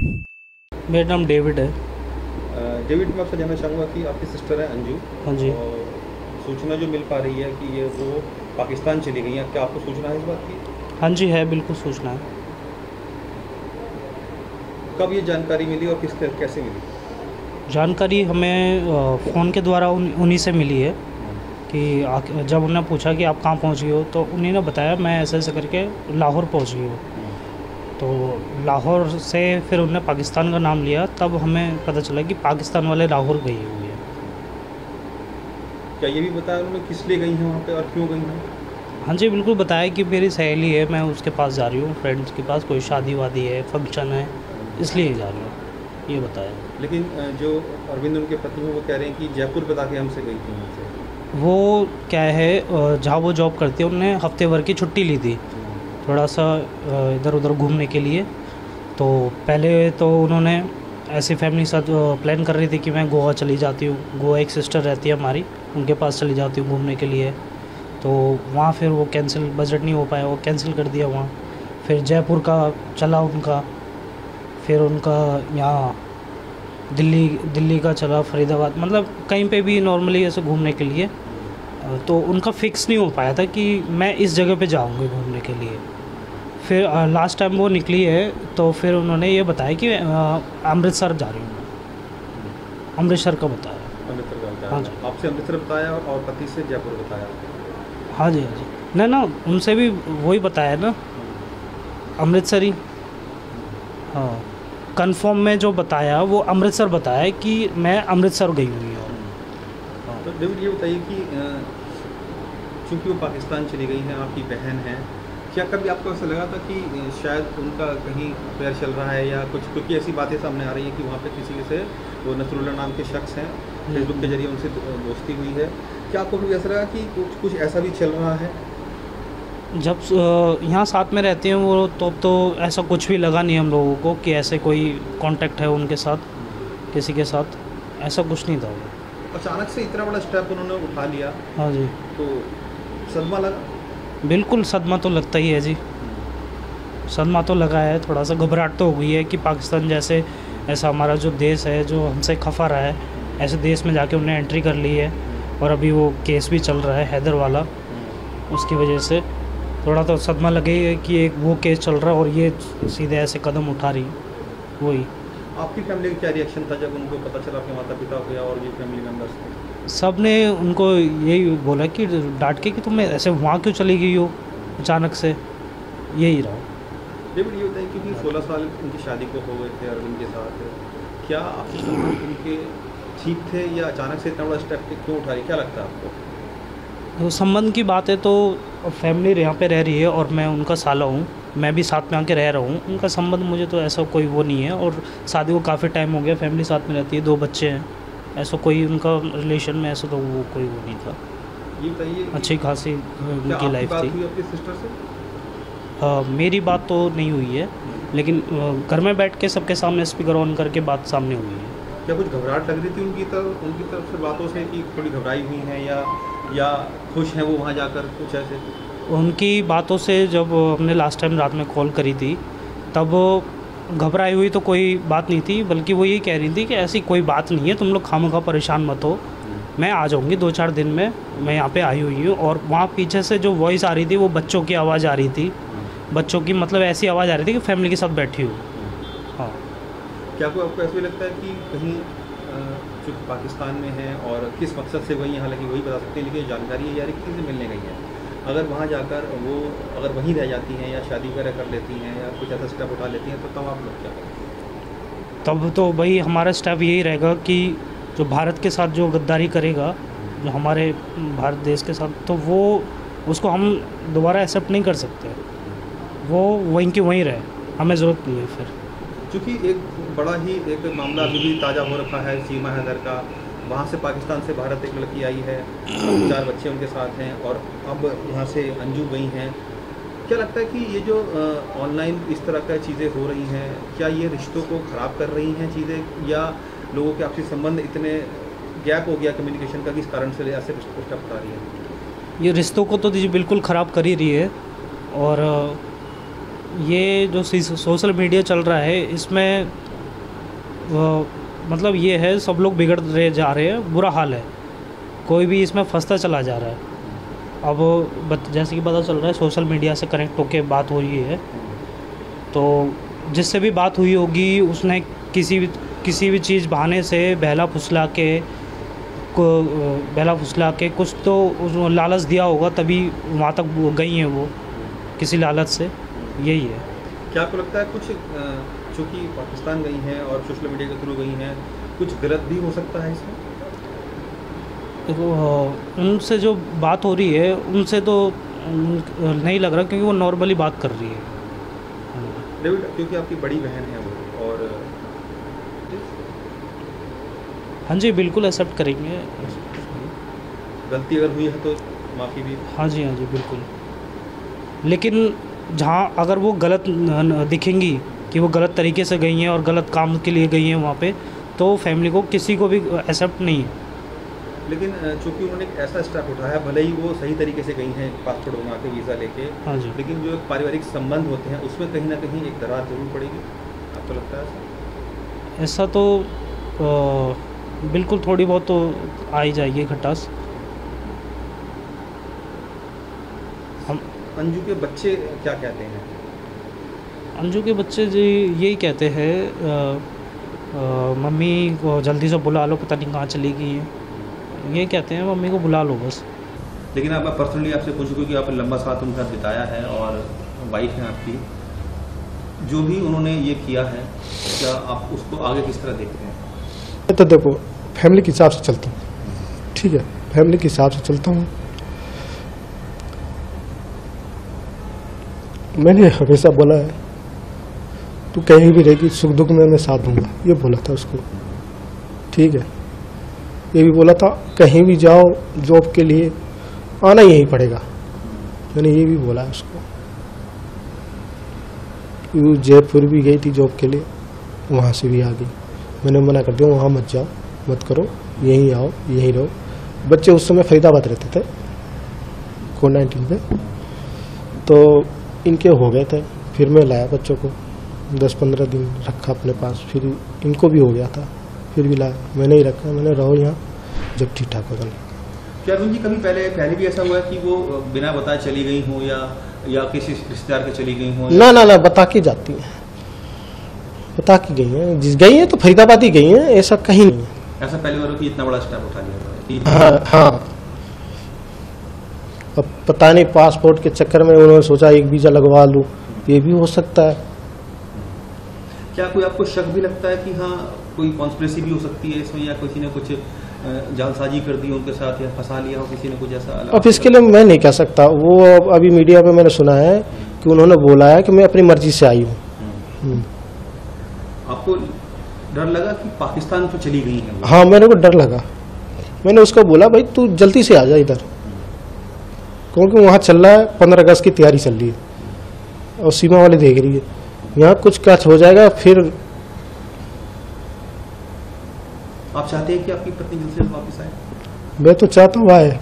मेरा नाम डेविड है। डेविड, मैं आपसे जानना चाहूँगा कि आपकी सिस्टर है अंजू। हाँ जी। और सूचना जो मिल पा रही है कि ये वो पाकिस्तान चली गई हैं, क्या आपको सूचना है इस बात की? हाँ जी, है, बिल्कुल सूचना है। कब ये जानकारी मिली और कैसे मिली? जानकारी हमें फ़ोन के द्वारा उन्हीं से मिली है कि जब उन्होंने पूछा कि आप कहाँ पहुँच गए हो, तो उन्हीं ने बताया मैं ऐसे ऐसे करके लाहौर पहुँच गई हूँ। तो लाहौर से फिर उन्होंने पाकिस्तान का नाम लिया, तब हमें पता चला कि पाकिस्तान वाले लाहौर गई हुई है। क्या ये भी बताया उन्होंने किस लिए गई हैं वहाँ पे और क्यों गई हैं? हाँ जी, बिल्कुल बताया कि मेरी सहेली है, मैं उसके पास जा रही हूँ, फ्रेंड्स के पास, कोई शादी वादी है, फंक्शन है, इसलिए जा रही हूँ, ये बताया। लेकिन जो अरविंद उनके पति हैं वो कह रहे हैं कि जयपुर बता के हमसे गई थी वहाँ से। वो क्या है, जहाँ वो जॉब करती है उन्होंने हफ्ते भर की छुट्टी ली थी, थोड़ा सा इधर उधर घूमने के लिए। तो पहले तो उन्होंने ऐसी फैमिली के साथ प्लान कर रही थी कि मैं गोवा चली जाती हूँ, गोवा एक सिस्टर रहती है हमारी, उनके पास चली जाती हूँ घूमने के लिए। तो वहाँ फिर वो कैंसिल, बजट नहीं हो पाया, वो कैंसिल कर दिया वहाँ। फिर जयपुर का चला उनका, फिर उनका यहाँ दिल्ली का चला, फरीदाबाद, मतलब कहीं पे भी नॉर्मली ऐसे घूमने के लिए। तो उनका फ़िक्स नहीं हो पाया था कि मैं इस जगह पे जाऊँगी घूमने के लिए। फिर लास्ट टाइम वो निकली है तो फिर उन्होंने ये बताया कि अमृतसर जा रही हूँ मैं, अमृतसर का बताया। अमृतसर का बताया? हाँ जी। आपसे अमृतसर बताया और पति से जयपुर बताया? हाँ जी, हाँ जी, ना उनसे भी वही बताया ना, अमृतसर ही। हाँ, कंफर्म में जो बताया वो अमृतसर बताया कि मैं अमृतसर गई हुई हूँ। हाँ। तो डेविड, ये बताइए कि चूँकि वो पाकिस्तान चली गई हैं, आपकी बहन है, क्या कभी आपको ऐसा लगा था कि शायद उनका कहीं अफेयर चल रहा है या कुछ? क्योंकि ऐसी बातें सामने आ रही हैं कि वहाँ पे किसी से, वो नसरुल्लाह नाम के शख्स हैं, फेसबुक के जरिए उनसे दोस्ती हुई है। क्या आपको कभी ऐसा लगा कि कुछ ऐसा भी चल रहा है? जब यहाँ साथ में रहते हैं वो, तो ऐसा कुछ भी लगा नहीं हम लोगों को कि ऐसे कोई कांटेक्ट है उनके साथ, किसी के साथ, ऐसा कुछ नहीं था वो। अचानक से इतना बड़ा स्टेप उन्होंने उठा लिया, हाँ जी, तो सदमा लगा? बिल्कुल सदमा तो लगता ही है जी, सदमा तो लगा है, थोड़ा सा घबराहट तो हो गई है कि पाकिस्तान जैसे ऐसा हमारा जो देश है जो हमसे खफा रहा है, ऐसे देश में जाके उन्हें एंट्री कर ली है। और अभी वो केस भी चल रहा है हैदर वाला, उसकी वजह से थोड़ा तो सदमा लगेगा कि एक वो केस चल रहा है और ये सीधे ऐसे कदम उठा रही, वही। आपकी फैमिली का क्या रिएक्शन था जब उनको पता चला, आपके माता पिता हो या और भी फैमिली मेम्बर्स थे? सब ने उनको यही बोला कि डांट के कि तुम ऐसे वहाँ क्यों चली गई हो अचानक से, यही रहा। डेविड, ये बताइए क्योंकि 16 साल उनकी शादी को हो गए थे अरविंद के साथ, क्या आपके संबंध उनके ठीक थे या अचानक से इतना बड़ा स्टेप क्यों उठा रही, क्या लगता है आपको? तो संबंध की बात है तो फैमिली यहाँ पे रह रही है और मैं उनका साला हूँ, मैं भी साथ में आके रह रहा हूँ। उनका संबंध मुझे तो ऐसा कोई वो नहीं है, और शादी को काफ़ी टाइम हो गया, फैमिली साथ में रहती है, 2 बच्चे हैं, ऐसा कोई उनका रिलेशन में ऐसा तो वो कोई वो नहीं था। ये बताइए अच्छी खासी क्या उनकी आपकी लाइफ बात थी। हुई आपकी सिस्टर से? मेरी बात तो नहीं हुई है, लेकिन घर में बैठ के सबके सामने स्पीकर ऑन करके बात सामने हुई है। क्या कुछ घबराहट लग रही थी उनकी तरफ से बातों से कि थोड़ी घबराई हुई हैं या खुश हैं वो वहाँ जाकर, कुछ ऐसे? उनकी बातों से जब हमने लास्ट टाइम रात में कॉल करी थी तब घबराई हुई तो कोई बात नहीं थी, बल्कि वो ये कह रही थी कि ऐसी कोई बात नहीं है, तुम लोग खामखा परेशान मत हो, मैं आ जाऊँगी 2-4 दिन में, मैं यहाँ पे आई हुई हूँ। और वहाँ पीछे से जो वॉइस आ रही थी वो बच्चों की आवाज़ आ रही थी, बच्चों की, मतलब ऐसी आवाज़ आ रही थी कि फैमिली के साथ बैठी हूँ। हाँ। क्या कोई आपको ऐसा भी लगता है कि कहीं जो पाकिस्तान में है और किस मकसद से वही, हालांकि वही बता सकते हैं, लेकिन जानकारी है यार किसी से मिलने गई है, अगर वहाँ जाकर वो अगर वहीं रह जाती हैं या शादी वगैरह कर लेती हैं या कुछ ऐसा स्टेप उठा लेती हैं, तो तब आप लोग क्या करेंगे? तब तो भाई हमारा स्टेप यही रहेगा कि जो भारत के साथ जो गद्दारी करेगा, जो हमारे भारत देश के साथ, तो वो उसको हम दोबारा एक्सेप्ट नहीं कर सकते, वो वहीं की वहीं रहे, हमें ज़रूरत नहीं है फिर। चूँकि एक बड़ा ही एक मामला अभी भी ताज़ा हो रखा है सीमा हैदर का, वहाँ से पाकिस्तान से भारत एक लड़की आई है, 4 बच्चे उनके साथ हैं और अब यहाँ से अंजू गई हैं। क्या लगता है कि ये जो ऑनलाइन इस तरह का चीज़ें हो रही हैं, क्या ये रिश्तों को ख़राब कर रही हैं चीज़ें, या लोगों के आपसी संबंध इतने गैप हो गया कम्युनिकेशन का कि इस कारण से ऐसे रिश्तों को बता रही है? ये रिश्तों को तो जी बिल्कुल ख़राब कर ही रही है, और ये जो सोशल मीडिया चल रहा है इसमें मतलब ये है, सब लोग बिगड़ रहे जा रहे हैं, बुरा हाल है, कोई भी इसमें फंसता चला जा रहा है। अब जैसे कि पता चल रहा है सोशल मीडिया से कनेक्ट होके बात हो रही है, तो जिससे भी बात हुई होगी उसने किसी भी चीज़ बहाने से बहला फुसला के कुछ तो लालच दिया होगा, तभी वहाँ तक वो गई हैं, वो किसी लालच से, यही है। क्या आपको लगता है कुछ चूँकि पाकिस्तान गई हैं और सोशल मीडिया के थ्रू गई हैं, कुछ गलत भी हो सकता है इसमें? उनसे जो बात हो रही है उनसे तो नहीं लग रहा, क्योंकि वो नॉर्मली बात कर रही है। डेविड, क्योंकि आपकी बड़ी बहन है वो, और हाँ जी, बिल्कुल एक्सेप्ट करेंगे। गलती अगर हुई है तो माफ़ी भी। हाँ जी, बिल्कुल। लेकिन जहाँ अगर वो गलत दिखेंगी कि वो गलत तरीके से गई हैं और गलत काम के लिए गई हैं वहाँ पे, तो फैमिली को किसी को भी एक्सेप्ट नहीं है। लेकिन चूँकि उन्होंने एक ऐसा स्टेप उठाया, भले ही वो सही तरीके से गई हैं पासपोर्ट बना के, वीज़ा लेके, हाँ जी, लेकिन जो पारिवारिक संबंध होते हैं उसमें कहीं ना कहीं एक दरार जरूर पड़ेगी। आपको लगता है ऐसा? ऐसा तो बिल्कुल थोड़ी बहुत तो आ ही जाएगी खटास। हम अंजू के बच्चे क्या कहते हैं? अंजू के बच्चे जी यही कहते हैं, मम्मी को जल्दी से बुला लो, पता नहीं कहाँ चली गई है, ये कहते हैं मम्मी को बुला लो बस। लेकिन आप पर्सनली आपसे पूछूँ, क्योंकि आप लंबा साथ उनका बिताया है और वाइफ है आपकी, जो भी उन्होंने ये किया है, क्या आप उसको आगे किस तरह देखते हैं? तो देखो, फैमिली के हिसाब से चलता हूँ, ठीक है, फैमिली के हिसाब से चलता हूँ। मैंने हमेशा बोला है तू कहीं भी रहेगी, सुख दुख में मैं साथ दूंगा, ये बोला था उसको, ठीक है। ये भी बोला था कहीं भी जाओ जॉब के लिए आना यहीं पड़ेगा, मैंने ये भी बोला है उसको। वो जयपुर भी गई थी जॉब के लिए, वहाँ से भी आ गई, मैंने मना कर दिया वहाँ मत जाओ, मत करो, यहीं आओ, यहीं रहो। बच्चे उस समय फरीदाबाद रहते थे कोविड-19 पे, तो इनके हो गए थे, फिर मैं लाया बच्चों को, 10-15 दिन रखा अपने पास, फिर इनको भी हो गया था, फिर भी लाया, मैंने ही रखा, मैंने रहो यहाँ जब ठीक ठाक होगा। क्या अरुण जी कभी पहले भी ऐसा हुआ है कि वो बिना बताए चली गई हो या किसी रिश्तेदार के चली गई हो? ना, बता के जाती हैं, बता के गई हैं, जिस गई हैं तो फरीदाबाद ही गई हैं, ऐसा कहीं नहीं है। ऐसा पहली बार कि इतना बड़ा स्टेप उठा लिया था? हाँ। अब पता नहीं पासपोर्ट के चक्कर में उन्होंने सोचा एक वीजा लगवा लूँ, ये भी हो सकता है। क्या कोई आपको शक भी लगता है कि हाँ कोई कॉन्स्पिरेसी भी हो सकती है इसमें, या किसी ने कुछ जालसाजी कर दी उनके साथ, या फंसा लिया हो किसी ने कुछ ऐसा? अब इसके लिए मैं नहीं कह सकता, वो अभी मीडिया में मैंने सुना है कि उन्होंने बोला है कि मैं अपनी मर्जी से आई हूँ। आपको डर लगा कि पाकिस्तान तो चली गई है? हाँ, मेरे को डर लगा, मैंने उसको बोला भाई तू जल्दी से आ जा इधर, क्योंकि वहाँ चल रहा है 15 अगस्त की तैयारी चल रही है और सीमा वाले देख रही है, यहाँ कुछ कच हो जाएगा फिर। आप चाहते हैं कि आपकी पत्नी जल्द से जल्द वापस आए? मैं तो चाहता हूँ आए।